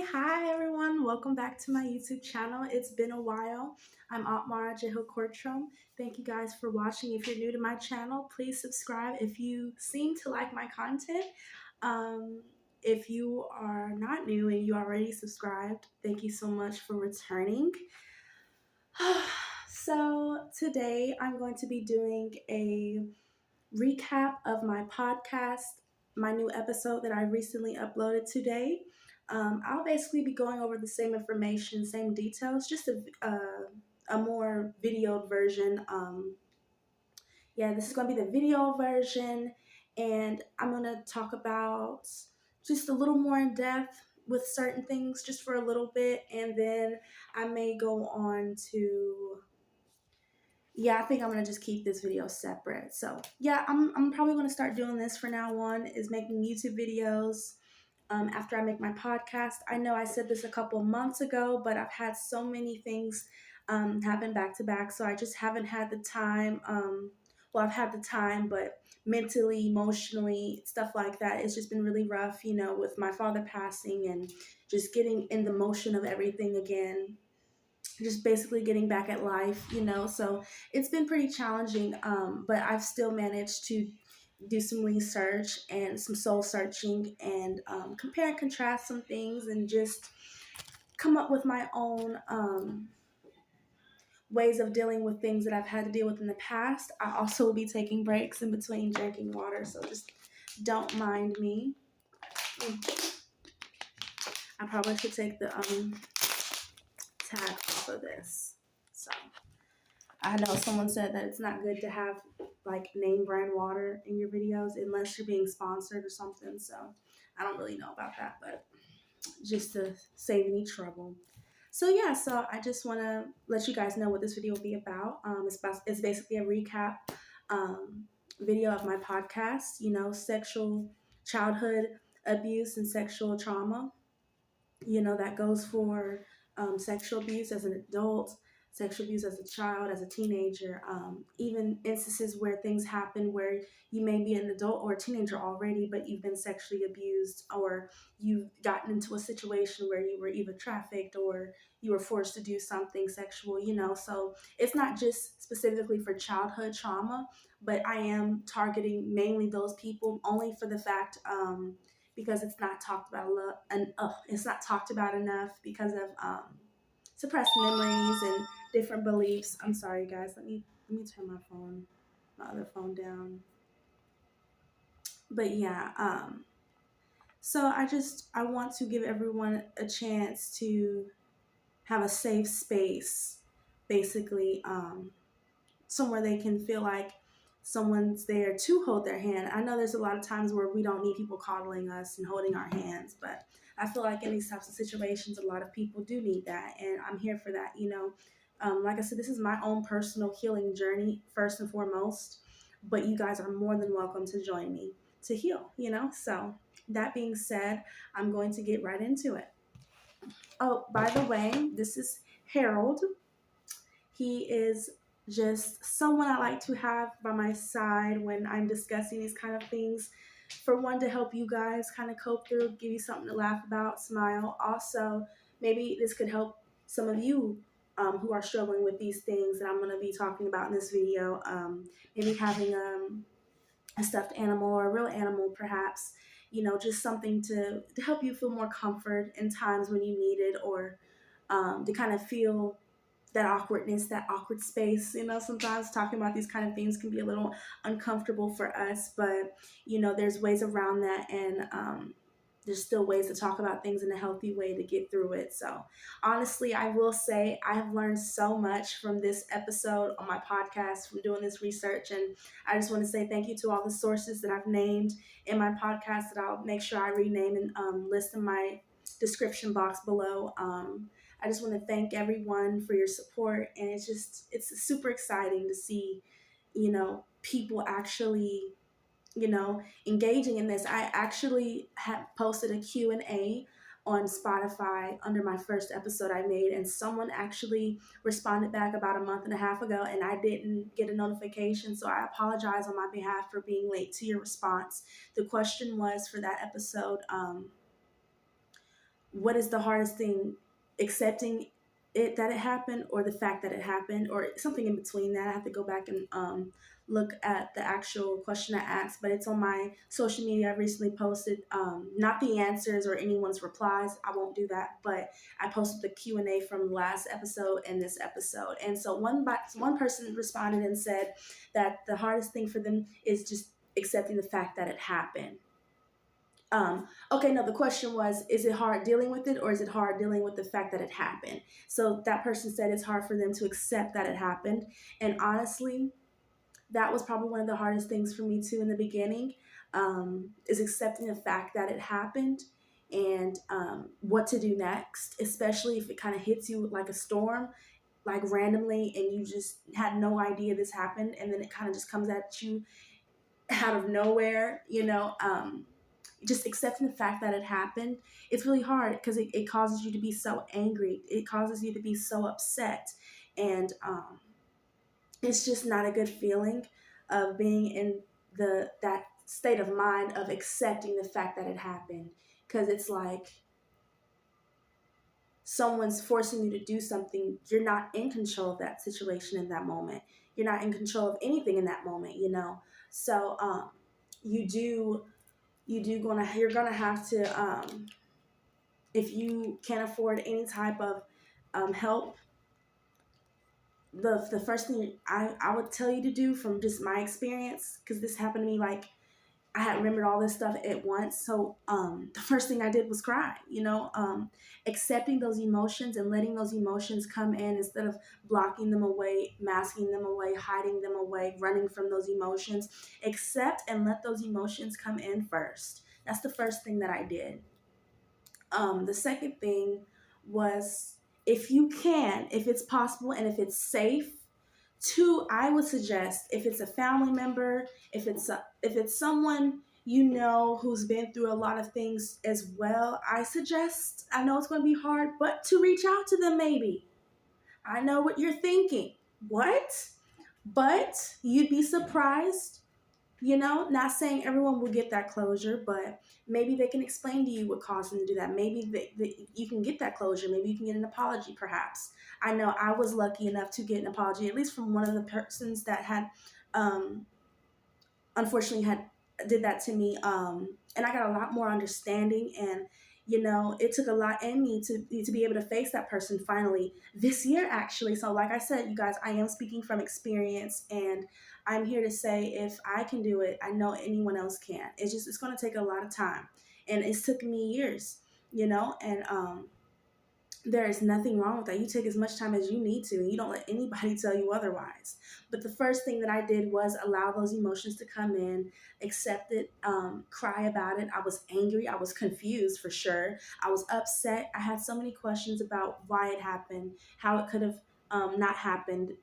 Hi everyone, welcome back to my YouTube channel. It's been a while. I'm Mara Jehokortrom. Thank you guys for watching. If you're new to my channel, please subscribe if you seem to like my content. Um, if you are not new and you already subscribed, thank you so much for returning. So today I'm going to be doing a recap of my podcast, my new episode that I recently uploaded today. I'll basically be going over the same information, same details, just a more videoed version. Yeah, this is going to be the video version, and I'm going to talk about just a little more in depth with certain things just for a little bit, and then I may go on to I think I'm gonna just keep this video separate. So yeah, I'm probably gonna start doing this for now on, is making YouTube videos after I make my podcast. I know I said this a couple months ago, but I've had so many things happen back to back, so I just haven't had the time. Well, I've had the time, but mentally, emotionally, stuff like that, it's just been really rough, with my father passing and just getting in the motion of everything again, just basically getting back at life, so it's been pretty challenging, but I've still managed to do some research and some soul searching and compare and contrast some things and just come up with my own ways of dealing with things that I've had to deal with in the past. I also will be taking breaks in between drinking water, so just don't mind me. I probably should take the tag off of this. So I know someone said that it's not good to have like name brand water in your videos unless you're being sponsored or something. So I don't really know about that, but just to save any trouble. So yeah, so I just want to let you guys know what this video will be about. It's basically a recap video of my podcast, sexual childhood abuse and sexual trauma. That goes for sexual abuse as an adult, sexual abuse as a child, as a teenager, even instances where things happen where you may be an adult or a teenager already, but you've been sexually abused, or you've gotten into a situation where you were either trafficked or you were forced to do something sexual, So it's not just specifically for childhood trauma, but I am targeting mainly those people only for the fact because it's not talked about it's not talked about enough because of suppressed memories and different beliefs. I'm sorry, guys. Let me turn my other phone down. But yeah, so I want to give everyone a chance to have a safe space, basically, somewhere they can feel like someone's there to hold their hand. I know there's a lot of times where we don't need people coddling us and holding our hands, but I feel like in these types of situations, a lot of people do need that, and I'm here for that. Like I said, this is my own personal healing journey first and foremost, but you guys are more than welcome to join me to heal. So that being said, I'm going to get right into it. Oh, by the way, this is Harold. He is just someone I like to have by my side when I'm discussing these kind of things. For one, to help you guys kind of cope through, give you something to laugh about, smile. Also, maybe this could help some of you who are struggling with these things that I'm going to be talking about in this video. Maybe having a stuffed animal or a real animal, perhaps, just something to help you feel more comfort in times when you need it, or to kind of feel that awkwardness, that awkward space. Sometimes talking about these kind of things can be a little uncomfortable for us, but there's ways around that, and there's still ways to talk about things in a healthy way to get through it. So honestly, I will say I have learned so much from this episode on my podcast, from doing this research, and I just want to say thank you to all the sources that I've named in my podcast that I'll make sure I rename and list in my description box below. I just want to thank everyone for your support, and it's super exciting to see, people actually, engaging in this. I actually had posted a Q&A on Spotify under my first episode I made, and someone actually responded back about a month and a half ago, and I didn't get a notification, so I apologize on my behalf for being late to your response. The question was for that episode, what is the hardest thing? Accepting it that it happened, or the fact that it happened, or something in between that. I have to go back and look at the actual question I asked, but it's on my social media. I recently posted, not the answers or anyone's replies. I won't do that, but I posted the Q&A from last episode and this episode. And so one person responded and said that the hardest thing for them is just accepting the fact that it happened. Okay, no, the question was, is it hard dealing with it, or is it hard dealing with the fact that it happened? So that person said it's hard for them to accept that it happened. And honestly, that was probably one of the hardest things for me too in the beginning, is accepting the fact that it happened, and what to do next, especially if it kind of hits you like a storm, like randomly, and you just had no idea this happened, and then it kind of just comes at you out of nowhere, just accepting the fact that it happened. It's really hard because it causes you to be so angry. It causes you to be so upset. And it's just not a good feeling of being in that state of mind of accepting the fact that it happened. Because it's like someone's forcing you to do something. You're not in control of that situation in that moment. You're not in control of anything in that moment, So you're gonna have to, if you can't afford any type of help, the first thing I would tell you to do, from just my experience, because this happened to me, like I had remembered all this stuff at once. So the first thing I did was cry, accepting those emotions and letting those emotions come in instead of blocking them away, masking them away, hiding them away, running from those emotions. Accept and let those emotions come in first. That's the first thing that I did. The second thing was, if you can, if it's possible and if it's safe, two, I would suggest, if it's a family member, if it's someone who's been through a lot of things as well, I suggest, I know it's going to be hard, but to reach out to them maybe. I know what you're thinking. What? But you'd be surprised. Not saying everyone will get that closure, but maybe they can explain to you what caused them to do that. Maybe you can get that closure. Maybe you can get an apology, perhaps. I know I was lucky enough to get an apology, at least from one of the persons that had, unfortunately, did that to me. And I got a lot more understanding, and it took a lot in me to be able to face that person finally this year, actually. So like I said, you guys, I am speaking from experience, and I'm here to say, if I can do it, I know anyone else can. It's going to take a lot of time, and it's took me years, and there is nothing wrong with that. You take as much time as you need to, and you don't let anybody tell you otherwise. But the first thing that I did was allow those emotions to come in, accept it, cry about it. I was angry. I was confused, for sure. I was upset. I had so many questions about why it happened, how it could have not happened.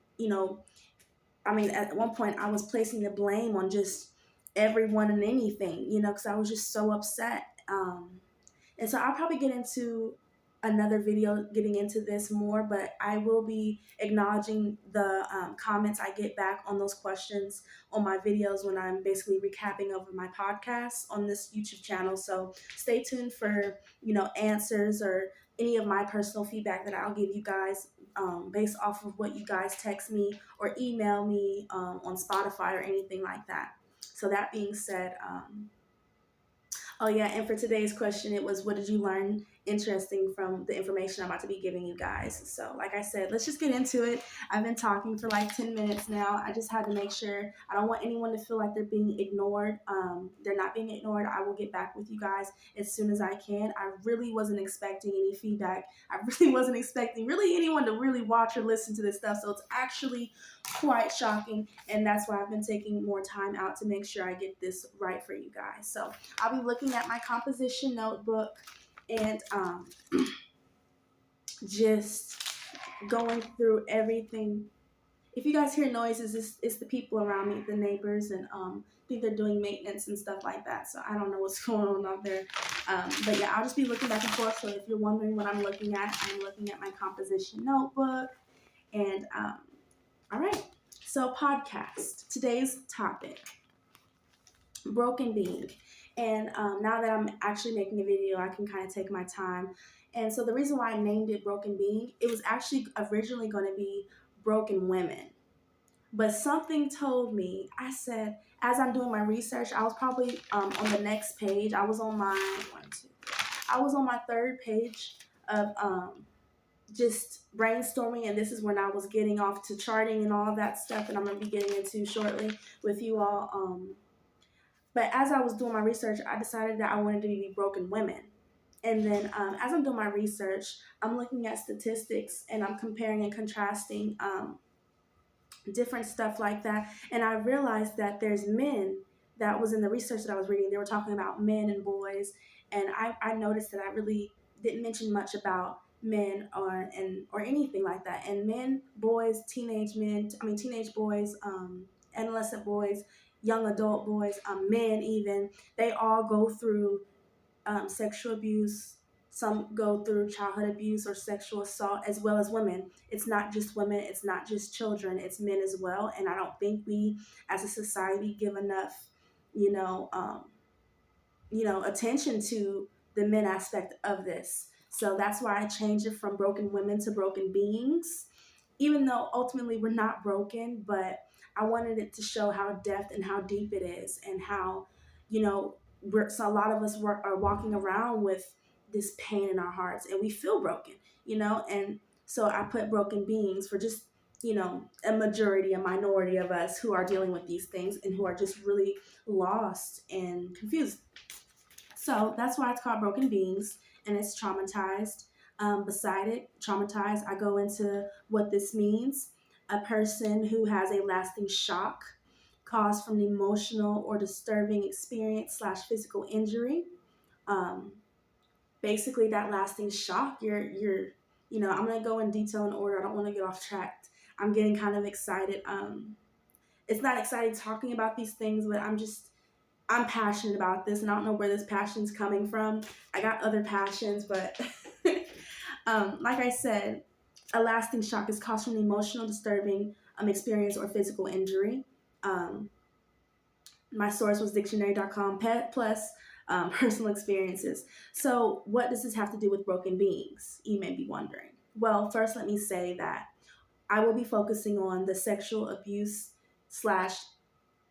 At one point I was placing the blame on just everyone and anything, because I was just so upset. And so I'll probably get into another video getting into this more, but I will be acknowledging the comments I get back on those questions on my videos when I'm basically recapping over my podcast on this YouTube channel. So stay tuned for, answers or any of my personal feedback that I'll give you guys based off of what you guys text me or email me on Spotify or anything like that. So that being said, oh yeah, and for today's question, it was, what did you learn interesting from the information I'm about to be giving you guys? So like I said, let's just get into it. I've been talking for like 10 minutes now. I just had to make sure, I don't want anyone to feel like they're being ignored. They're not being ignored. I will get back with you guys as soon as I can. I really wasn't expecting any feedback. I really wasn't expecting really anyone to really watch or listen to this stuff. So it's actually quite shocking, and that's why I've been taking more time out to make sure I get this right for you guys. So I'll be looking at my composition notebook and just going through everything. If you guys hear noises, it's the people around me, the neighbors, and I think they're doing maintenance and stuff like that. So I don't know what's going on out there. But yeah, I'll just be looking back and forth. So if you're wondering what I'm looking at, I'm looking at my composition notebook. And all right, so podcast. Today's topic, broken being. And now that I'm actually making a video, I can kind of take my time. And so the reason why I named it Broken Being, it was actually originally going to be Broken Women. But something told me, I said, as I'm doing my research, I was probably on the next page. I was on my I was on my third page of just brainstorming, and this is when I was getting off to charting and all of that stuff, and I'm gonna be getting into shortly with you all. But as I was doing my research, I decided that I wanted to be Broken Women. And then as I'm doing my research, I'm looking at statistics and I'm comparing and contrasting different stuff like that. And I realized that there's men that was in the research that I was reading. They were talking about men and boys. And I noticed that I really didn't mention much about men or anything like that. And men, boys, teenage boys, adolescent boys, young adult boys, men even, they all go through sexual abuse. Some go through childhood abuse or sexual assault, as well as women. It's not just women, it's not just children, it's men as well. And I don't think we as a society give enough, you know, um, attention to the men aspect of this. So that's why I changed it from Broken Women to Broken Beings, even though ultimately we're not broken, but I wanted it to show how depth and how deep it is, and how, so a lot of us are walking around with this pain in our hearts and we feel broken, and so I put Broken Beings for just, a minority of us who are dealing with these things and who are just really lost and confused. So that's why it's called Broken Beings, and it's traumatized. Beside it, traumatized, I go into what this means. A person who has a lasting shock caused from an emotional or disturbing experience / physical injury. Um, Basically, that lasting shock, I'm gonna go in detail in order. I don't want to get off track. I'm getting kind of excited. It's not exciting talking about these things, but I'm passionate about this, and I don't know where this passion's coming from. I got other passions, but like I said, a lasting shock is caused from an emotional, disturbing experience or physical injury. Um, my source was dictionary.com plus personal experiences. So, what does this have to do with Broken Beings? You may be wondering. Well, first, let me say that I will be focusing on the sexual abuse slash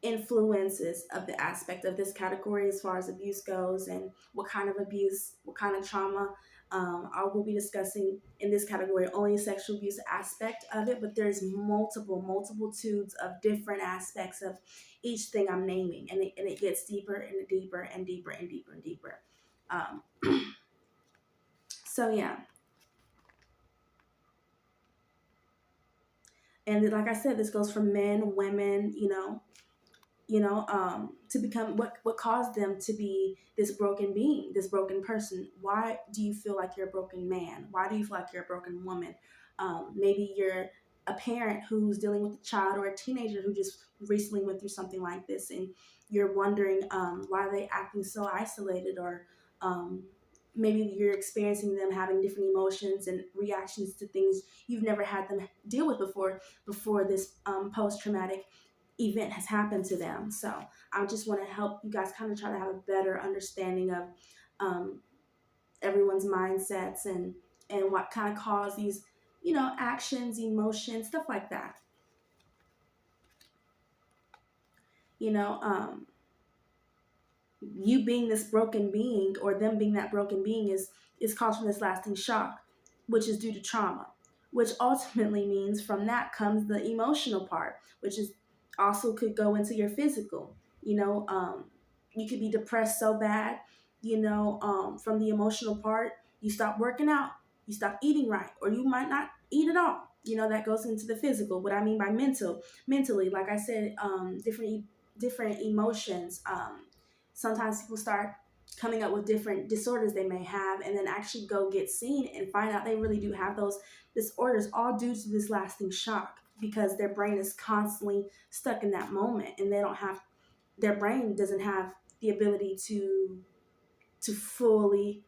influences of the aspect of this category as far as abuse goes, and what kind of abuse, what kind of trauma. I will be discussing in this category only sexual abuse aspect of it, but there's multitudes of different aspects of each thing I'm naming, and it gets deeper and deeper and deeper and deeper and deeper. Um, so yeah, and like I said, this goes for men, women, to become what caused them to be this broken being, this broken person. Why do you feel like you're a broken man? Why do you feel like you're a broken woman? Maybe you're a parent who's dealing with a child or a teenager who just recently went through something like this, and you're wondering why are they acting so isolated, or maybe you're experiencing them having different emotions and reactions to things you've never had them deal with before this post-traumatic event has happened to them. So I just want to help you guys kind of try to have a better understanding of um, everyone's mindsets, and what kind of cause these, actions, emotions, stuff like that. You know, um, you being this broken being, or them being that broken being, is caused from this lasting shock, which is due to trauma, which ultimately means from that comes the emotional part, which is also could go into your physical. You could be depressed so bad, from the emotional part, you stop working out, you stop eating right, or you might not eat at all. That goes into the physical. What I mean by mentally, like I said, different emotions. Sometimes people start coming up with different disorders they may have, and then actually go get seen and find out they really do have those disorders, all due to this lasting shock, because their brain is constantly stuck in that moment, and their brain doesn't have the ability to fully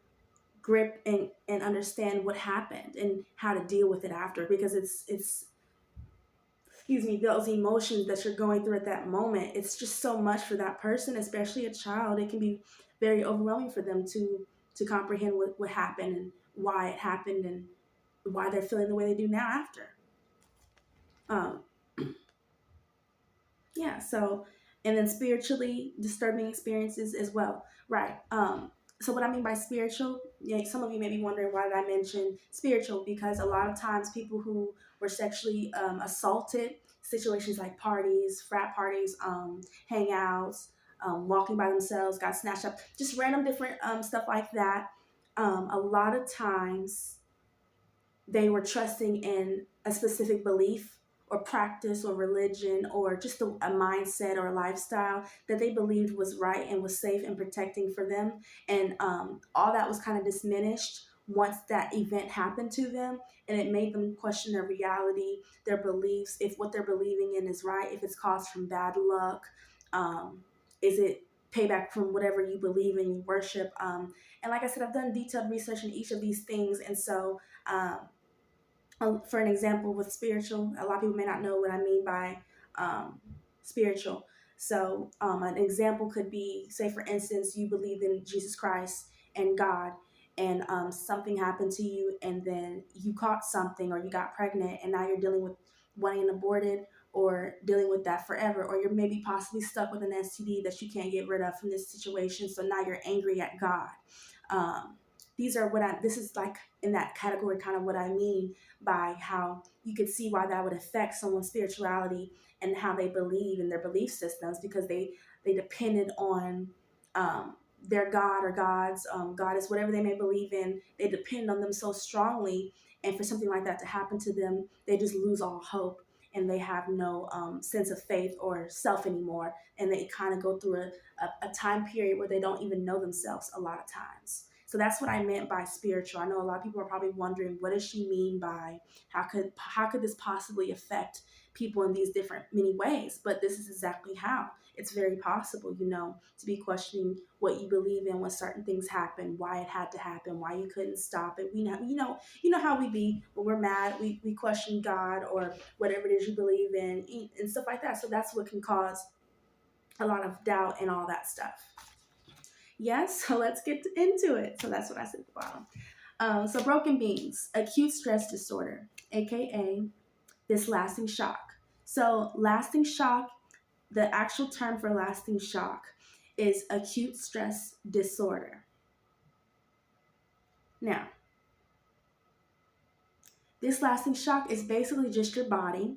grip and understand what happened and how to deal with it after, because it's excuse me, those emotions that you're going through at that moment, it's just so much for that person, especially a child. It can be very overwhelming for them to comprehend what happened and why it happened and why they're feeling the way they do now after. Um, yeah, so, and then spiritually disturbing experiences as well, right? So what I mean by spiritual, yeah, some of you may be wondering, why did I mention spiritual? Because a lot of times people who were sexually assaulted, situations like parties, frat parties, hangouts, walking by themselves, got snatched up, just random different stuff like that. A lot of times they were trusting in a specific belief or practice or religion or just a mindset or a lifestyle that they believed was right and was safe and protecting for them. And all that was kind of diminished once that event happened to them, and it made them question their reality, their beliefs, if what they're believing in is right, if it's caused from bad luck, is it payback from whatever you believe in, you worship. And like I said, I've done detailed research in each of these things, and so um, for an example with spiritual, a lot of people may not know what I mean by spiritual. So an example could be, say for instance, you believe in Jesus Christ and God, and something happened to you, and then you caught something or you got pregnant, and now you're dealing with wanting an aborted, or dealing with that forever, or you're maybe possibly stuck with an STD that you can't get rid of from this situation, so now you're angry at God. um, these are this is like in that category, kind of what I mean by how you could see why that would affect someone's spirituality and how they believe in their belief systems, because they depended on their God or gods, goddess, whatever they may believe in. They depend on them so strongly, and for something like that to happen to them, they just lose all hope, and they have no sense of faith or self anymore, and they kind of go through a time period where they don't even know themselves a lot of times. So that's what I meant by spiritual. I know a lot of people are probably wondering, what does she mean by how could this possibly affect people in these different many ways? But this is exactly how. It's very possible, to be questioning what you believe in when certain things happen, why it had to happen, why you couldn't stop it. You know how we be when we're mad, we question God or whatever it is you believe in and stuff like that. So that's what can cause a lot of doubt and all that stuff. Yes, so let's get into it. So that's what I said at the bottom. So broken beings, acute stress disorder, aka this lasting shock. So lasting shock, the actual term for lasting shock is acute stress disorder. Now, this lasting shock is basically just your body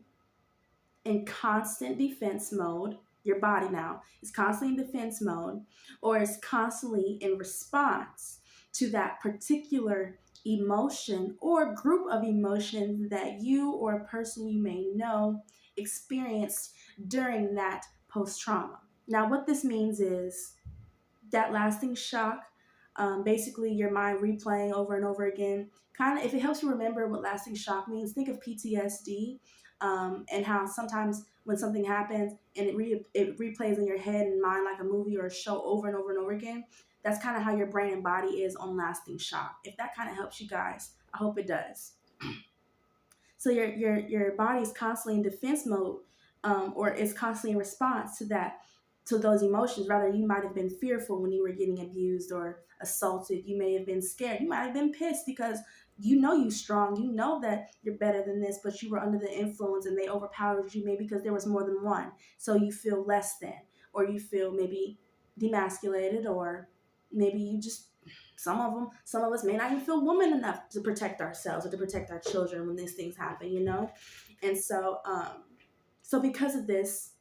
in constant defense mode. Your body now is constantly in defense mode, or is constantly in response to that particular emotion or group of emotions that you or a person you may know experienced during that post trauma. Now, what this means is that lasting shock, basically your mind replaying over and over again. Kind of, if it helps you remember what lasting shock means, think of PTSD, and how sometimes when something happens and it replays in your head and mind like a movie or a show over and over and over again. That's kind of how your brain and body is on lasting shock. If that kind of helps you guys, I hope it does. So your body is constantly in defense mode, or is constantly in response to those emotions. Rather, you might have been fearful when you were getting abused or assaulted. You may have been scared. You might have been pissed because you're strong. You know that you're better than this, but you were under the influence and they overpowered you, maybe because there was more than one. So you feel less than, or you feel maybe demasculated, or maybe you just, some of us may not even feel woman enough to protect ourselves or to protect our children when these things happen. And so because of this,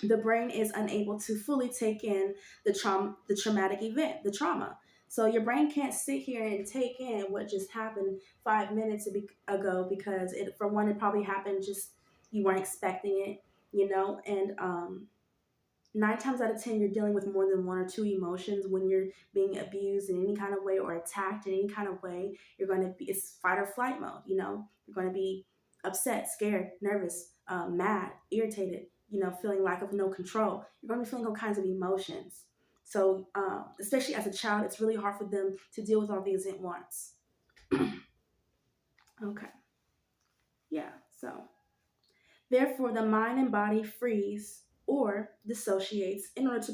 the brain is unable to fully take in the traumatic event, the trauma. So your brain can't sit here and take in what just happened 5 minutes ago, because for one, it probably happened just, you weren't expecting it. And 9 times out of 10, you're dealing with more than one or two emotions when you're being abused in any kind of way or attacked in any kind of way. It's fight or flight mode. You're going to be upset, scared, nervous, mad, irritated, feeling lack of no control. You're going to be feeling all kinds of emotions. So, especially as a child, it's really hard for them to deal with all these at once. Okay. Yeah. So, therefore, the mind and body freeze or dissociates in order to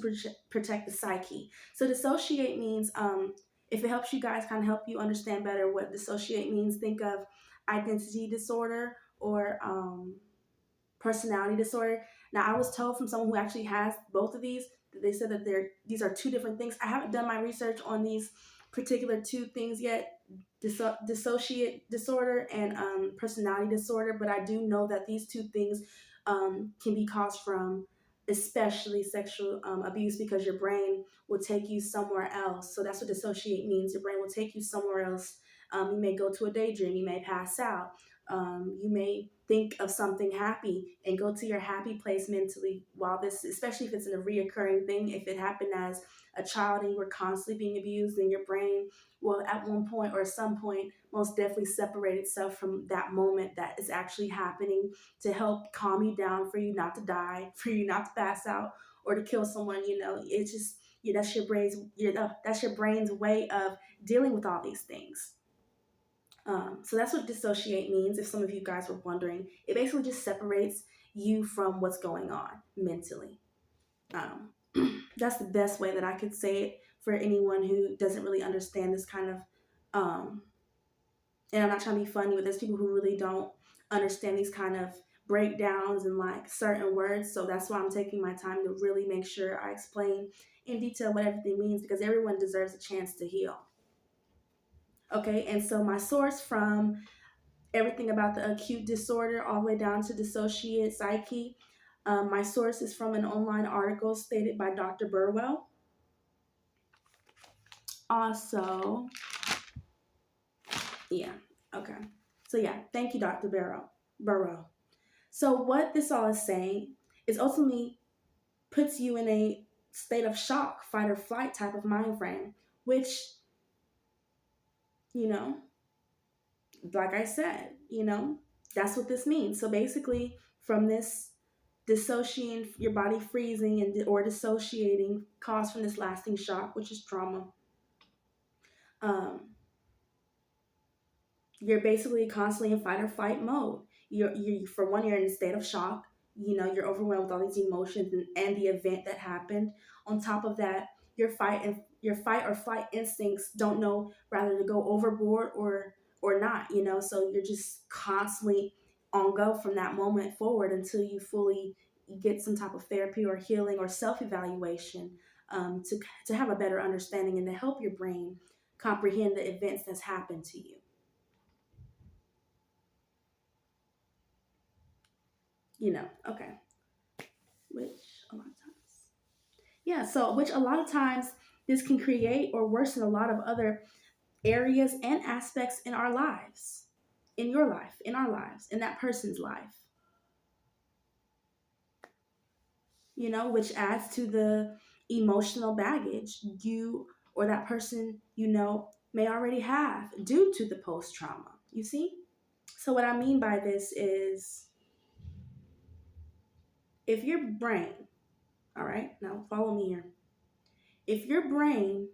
protect the psyche. So dissociate means, if it helps you guys, kind of help you understand better what dissociate means, think of identity disorder or personality disorder. Now, I was told from someone who actually has both of these that they said that these are two different things. I haven't done my research on these particular two things yet, dissociate disorder and personality disorder, but I do know that these two things can be caused from especially sexual abuse, because your brain will take you somewhere else. So that's what dissociate means. Your brain will take you somewhere else. You may go to a daydream. You may pass out. You may think of something happy and go to your happy place mentally, while this, especially if it's in a reoccurring thing, if it happened as a child and you were constantly being abused, then your brain will at one point or some point most definitely separate itself from that moment that is actually happening to help calm you down, for you not to die, for you not to pass out or to kill someone. It's just, that's your brain's way of dealing with all these things. So that's what dissociate means, if some of you guys were wondering. It basically just separates you from what's going on mentally. Um, that's the best way that I could say it for anyone who doesn't really understand this kind of, and I'm not trying to be funny, but there's people who really don't understand these kind of breakdowns and like certain words. So that's why I'm taking my time to really make sure I explain in detail what everything means, because everyone deserves a chance to heal. Okay, and so my source from everything about the acute disorder all the way down to dissociated psyche, my source is from an online article stated by Dr. Burwell. Also, yeah, okay. So yeah, thank you, Dr. Burrow. So what this all is saying is ultimately puts you in a state of shock, fight or flight type of mind frame, which, like I said, that's what this means. So basically, from this dissociating, your body freezing or dissociating, caused from this lasting shock, which is trauma, you're basically constantly in fight or flight mode. You for one, you're in a state of shock. You're overwhelmed with all these emotions and the event that happened. On top of that, your fight or flight instincts don't know whether to go overboard or not. So you're just constantly on go from that moment forward until you fully get some type of therapy or healing or self-evaluation, to have a better understanding and to help your brain comprehend the events that's happened to you. Okay. Which a lot of times. Yeah, so which a lot of times this can create or worsen a lot of other areas and aspects in our lives, in your life, in our lives, in that person's life. Which adds to the emotional baggage you or that person, may already have due to the post trauma. You see? So what I mean by this is, if your brain, all right, now follow me here. If your brain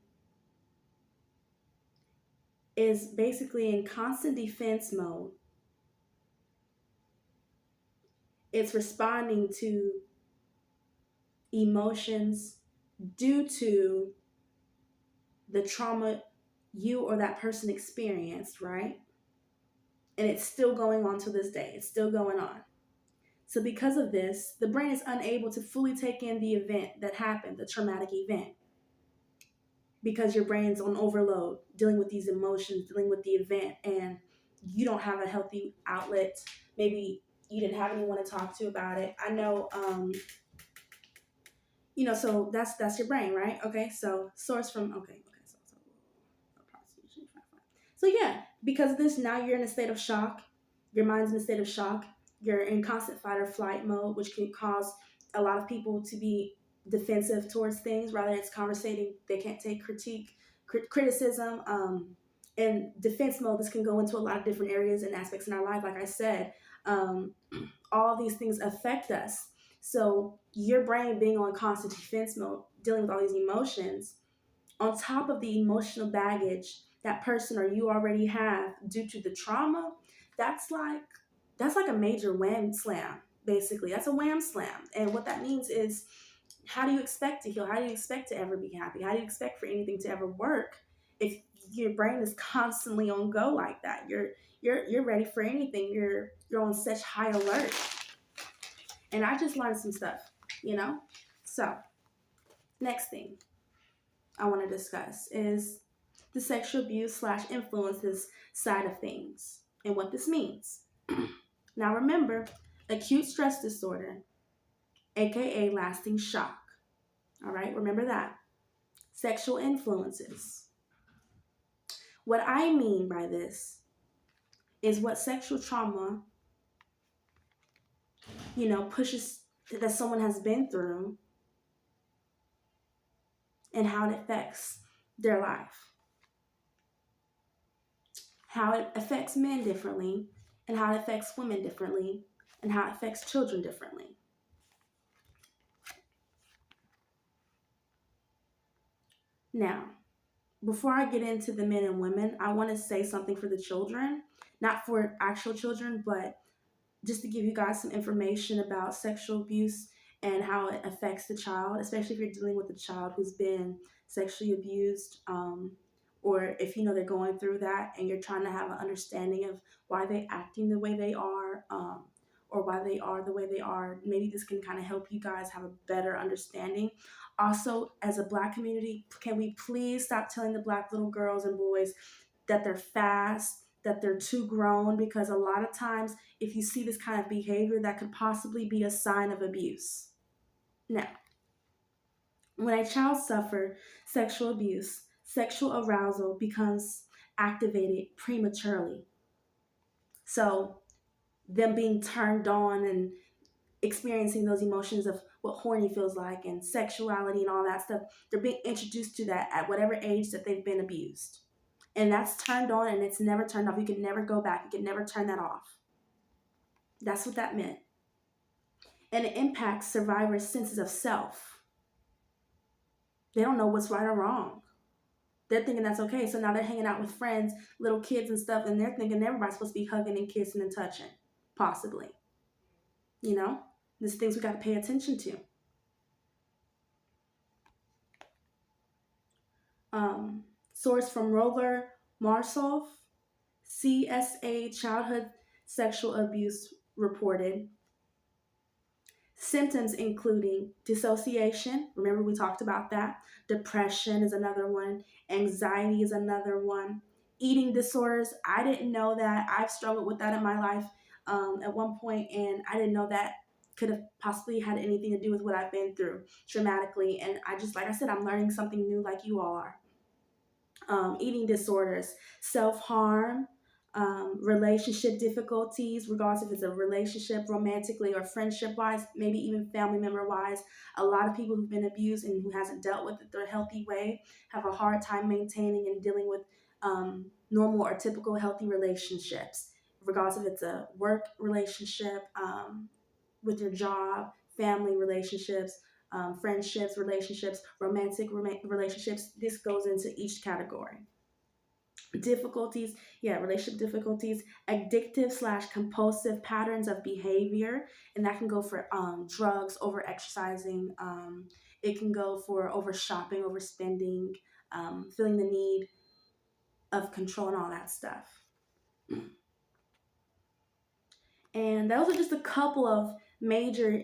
is basically in constant defense mode, it's responding to emotions due to the trauma you or that person experienced, right? And it's still going on to this day. It's still going on. So because of this, the brain is unable to fully take in the event that happened, the traumatic event, because your brain's on overload, dealing with these emotions, dealing with the event, and you don't have a healthy outlet. Maybe you didn't have anyone to talk to about it. I know, so that's your brain, right? Okay, so source from, so yeah, because of this, now you're in a state of shock. Your mind's in a state of shock. You're in constant fight or flight mode, which can cause a lot of people to be defensive towards things, rather it's conversating. They can't take criticism, and defense mode. This can go into a lot of different areas and aspects in our life. Like I said, all these things affect us. So your brain being on constant defense mode, dealing with all these emotions, on top of the emotional baggage that person or you already have due to the trauma, that's like a major wham slam, basically. That's a wham slam. And what that means is, how do you expect to heal? How do you expect to ever be happy? How do you expect for anything to ever work if your brain is constantly on go like that? You're ready for anything. You're on such high alert. And I just learned some stuff, you know? So, next thing I want to discuss is the sexual abuse slash influences side of things and what this means. Now remember, acute stress disorder, aka lasting shock. All right, remember that. Sexual influences. What I mean by this is what sexual trauma, pushes, that someone has been through, and how it affects their life. How it affects men differently, and how it affects women differently, and how it affects children differently. Now, before I get into the men and women, I want to say something for the children, not for actual children, but just to give you guys some information about sexual abuse and how it affects the child, especially if you're dealing with a child who's been sexually abused, or if they're going through that and you're trying to have an understanding of why they're acting the way they are, or why they are the way they are. Maybe this can kind of help you guys have a better understanding. Also, as a Black community, can we please stop telling the Black little girls and boys that they're fast, that they're too grown? Because a lot of times, if you see this kind of behavior, that could possibly be a sign of abuse. Now, when a child suffers sexual abuse, sexual arousal becomes activated prematurely. So, them being turned on and experiencing those emotions of what horny feels like and sexuality and all that stuff, they're being introduced to that at whatever age that they've been abused. And that's turned on and it's never turned off. You can never go back. You can never turn that off. That's what that meant. And it impacts survivors' senses of self. They don't know what's right or wrong. They're thinking that's okay. So now they're hanging out with friends, little kids and stuff, and they're thinking everybody's supposed to be hugging and kissing and touching, possibly. There's things we got to pay attention to. Source from Rover Martsolf, CSA Childhood Sexual Abuse reported. Symptoms including dissociation, remember we talked about that. Depression is another one. Anxiety is another one. Eating disorders, I didn't know that. I've struggled with that in my life at one point, and I didn't know that could have possibly had anything to do with what I've been through traumatically. And I just, like I said, I'm learning something new like you all are. Eating disorders, self-harm, relationship difficulties, regardless if it's a relationship romantically or friendship-wise, maybe even family member-wise. A lot of people who've been abused and who hasn't dealt with it the healthy way have a hard time maintaining and dealing with normal or typical healthy relationships, regardless if it's a work relationship, with your job, family relationships, friendships, relationships, romantic relationships. This goes into each category. Difficulties, relationship difficulties, addictive / compulsive patterns of behavior, and that can go for drugs, over exercising. It can go for over shopping, overspending, feeling the need of control and all that stuff. And those are just a couple of major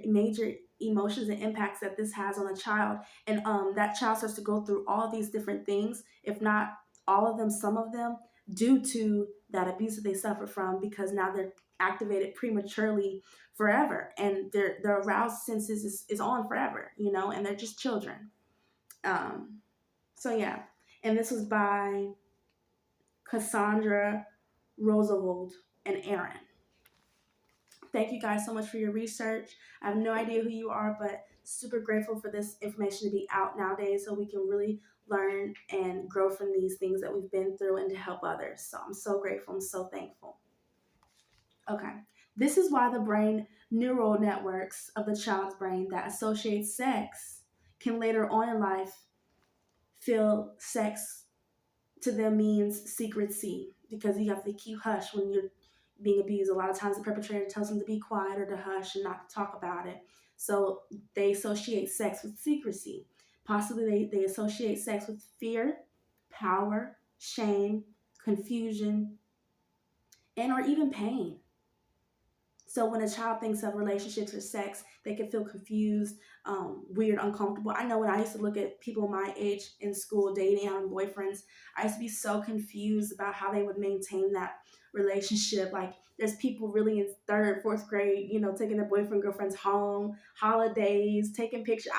emotions and impacts that this has on a child. And that child starts to go through all these different things, if not all of them, some of them, due to that abuse that they suffer from, because now they're activated prematurely forever, and their aroused senses is on forever, and they're just children. So yeah, and this was by Cassandra, Rustvold, and Aron. Thank you guys so much for your research. I have no idea who you are, but super grateful for this information to be out nowadays so we can really learn and grow from these things that we've been through and to help others. So I'm so grateful. I'm so thankful. Okay. This is why the brain neural networks of the child's brain that associate sex can later on in life feel sex to them means secrecy, because you have to keep hush when being abused, a lot of times the perpetrator tells them to be quiet or to hush and not to talk about it. So they associate sex with secrecy. Possibly they associate sex with fear, power, shame, confusion, and or even pain. So when a child thinks of relationships or sex, they can feel confused, weird, uncomfortable. I know when I used to look at people my age in school dating, having boyfriends, I used to be so confused about how they would maintain that relationship. Like there's people really in third, fourth grade, taking their boyfriend, girlfriends home, holidays, taking pictures.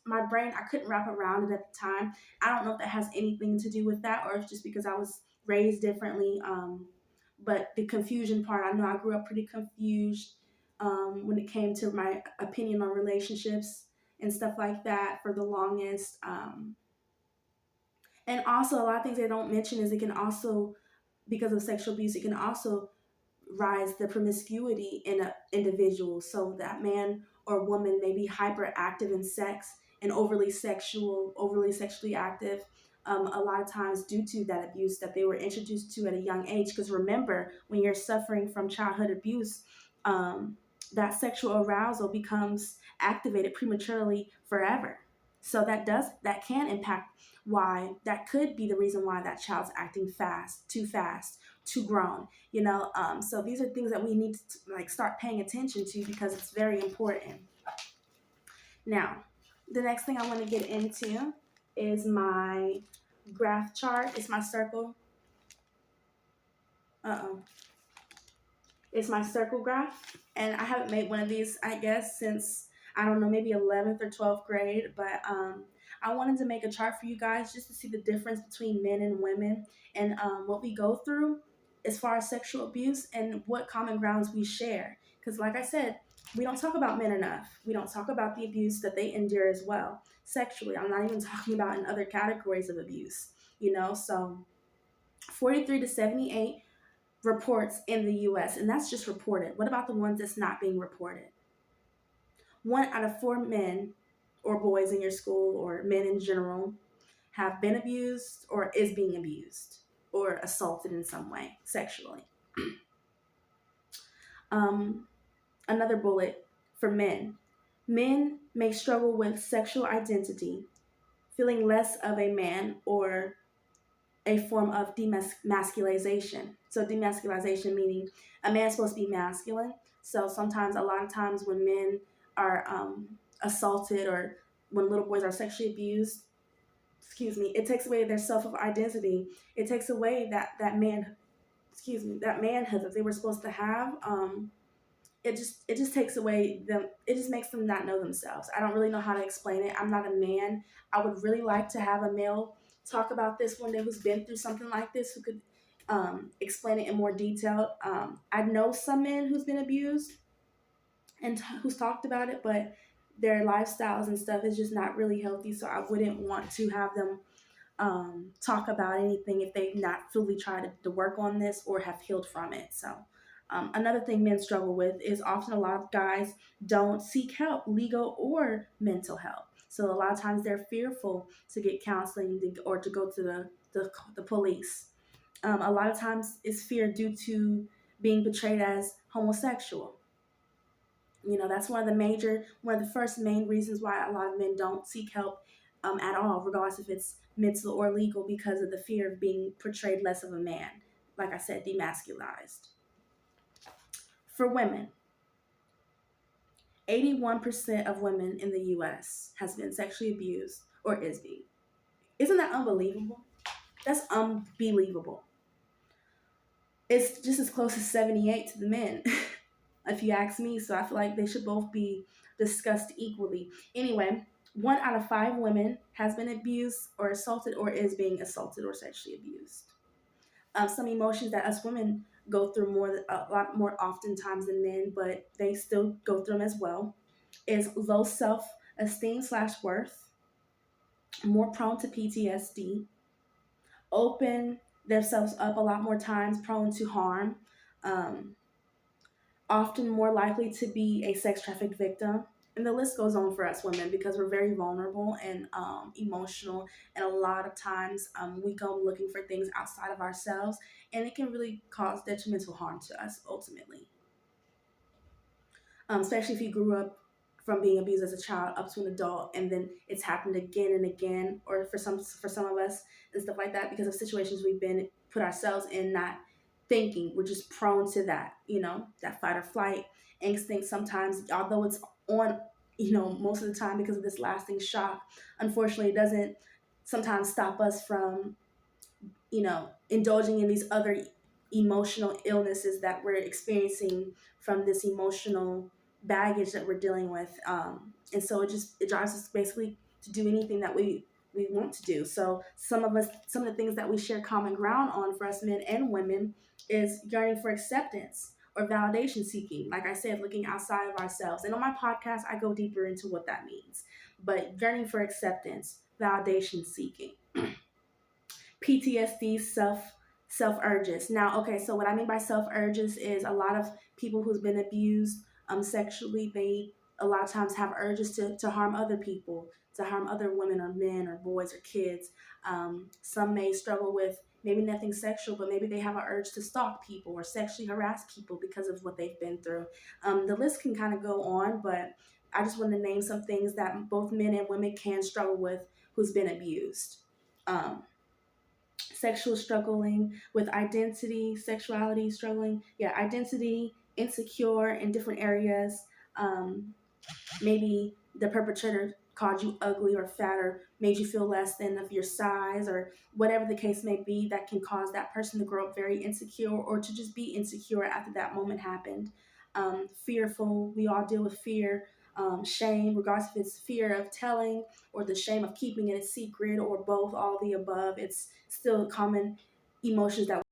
My brain, I couldn't wrap around it at the time. I don't know if that has anything to do with that or if it's just because I was raised differently. But the confusion part, I know I grew up pretty confused when it came to my opinion on relationships and stuff like that for the longest. And also, a lot of things they don't mention is it can also, because of sexual abuse, it can also rise the promiscuity in an individual. So that man or woman may be hyperactive in sex and overly sexually active. A lot of times due to that abuse that they were introduced to at a young age. Because remember, when you're suffering from childhood abuse, um, that sexual arousal becomes activated prematurely forever. So that can impact why that could be the reason why that child's acting fast, too grown. So these are things that we need to like start paying attention to because it's very important. Now, the next thing I want to get into is my graph chart. It's my circle. Uh-oh. It's my circle graph. And I haven't made one of these, I guess, since, I don't know, maybe 11th or 12th grade. But I wanted to make a chart for you guys just to see the difference between men and women and what we go through as far as sexual abuse and what common grounds we share. Because, like I said, we don't talk about men enough. We don't talk about the abuse that they endure as well sexually. I'm not even talking about in other categories of abuse. So 43 to 78 reports in the US, and that's just reported. What about the ones that's not being reported? 1 out of 4 men or boys in your school or men in general have been abused or is being abused or assaulted in some way sexually. Another bullet for men. Men may struggle with sexual identity, feeling less of a man or a form of demasculization. So demasculization meaning a man's supposed to be masculine. So sometimes, a lot of times when men are assaulted or when little boys are sexually abused, it takes away their self of identity. It takes away that manhood that they were supposed to have. It just takes away them. It just makes them not know themselves. I don't really know how to explain it. I'm not a man. I would really like to have a male talk about this one day who's been through something like this, who could explain it in more detail. I know some men who's been abused and who's talked about it, but their lifestyles and stuff is just not really healthy. So I wouldn't want to have them talk about anything if they've not fully tried to work on this or have healed from it. So another thing men struggle with is often a lot of guys don't seek help, legal or mental help. So a lot of times they're fearful to get counseling or to go to the police. A lot of times it's fear due to being portrayed as homosexual. That's one of the first main reasons why a lot of men don't seek help at all, regardless if it's mental or legal, because of the fear of being portrayed less of a man. Like I said, demasculized. For women, 81% of women in the US has been sexually abused or is being. Isn't that unbelievable? That's unbelievable. It's just as close as 78 to the men, if you ask me. So I feel like they should both be discussed equally. Anyway, 1 out of 5 women has been abused or assaulted or is being assaulted or sexually abused. Some emotions that us women go through a lot more oftentimes than men, but they still go through them as well, is low self-esteem/worth, more prone to PTSD, open themselves up a lot more times, prone to harm, um, often more likely to be a sex trafficked victim, And the list goes on for us women because we're very vulnerable and emotional, and a lot of times we go looking for things outside of ourselves, and it can really cause detrimental harm to us ultimately, especially if you grew up from being abused as a child up to an adult, and then it's happened again and again, or for some of us and stuff like that, because of situations we've been put ourselves in, not thinking. We're just prone to that, that fight or flight instinct. Sometimes, although it's on, most of the time because of this lasting shock, unfortunately, it doesn't sometimes stop us from indulging in these other emotional illnesses that we're experiencing from this emotional baggage that we're dealing with. And so it drives us basically to do anything that we want to do. So some of the things that we share common ground on for us men and women is yearning for acceptance or validation seeking. Like I said, looking outside of ourselves. And on my podcast, I go deeper into what that means. But yearning for acceptance, validation seeking, PTSD, self urges. Now, okay, so what I mean by self urges is a lot of people who's been abused sexually, they a lot of times have urges to harm other people, to harm other women or men or boys or kids. Some may struggle with maybe nothing sexual, but maybe they have an urge to stalk people or sexually harass people because of what they've been through. The list can kind of go on, but I just want to name some things that both men and women can struggle with who's been abused. Um, Sexual struggling with identity, sexuality struggling, yeah, identity, insecure in different areas. Um, Maybe the perpetrator called you ugly or fat or made you feel less than of your size or whatever the case may be, that can cause that person to grow up very insecure or to just be insecure after that moment happened. Fearful, we all deal with fear. Shame, regardless if it's fear of telling or the shame of keeping it a secret or both, all of the above, it's still common emotions that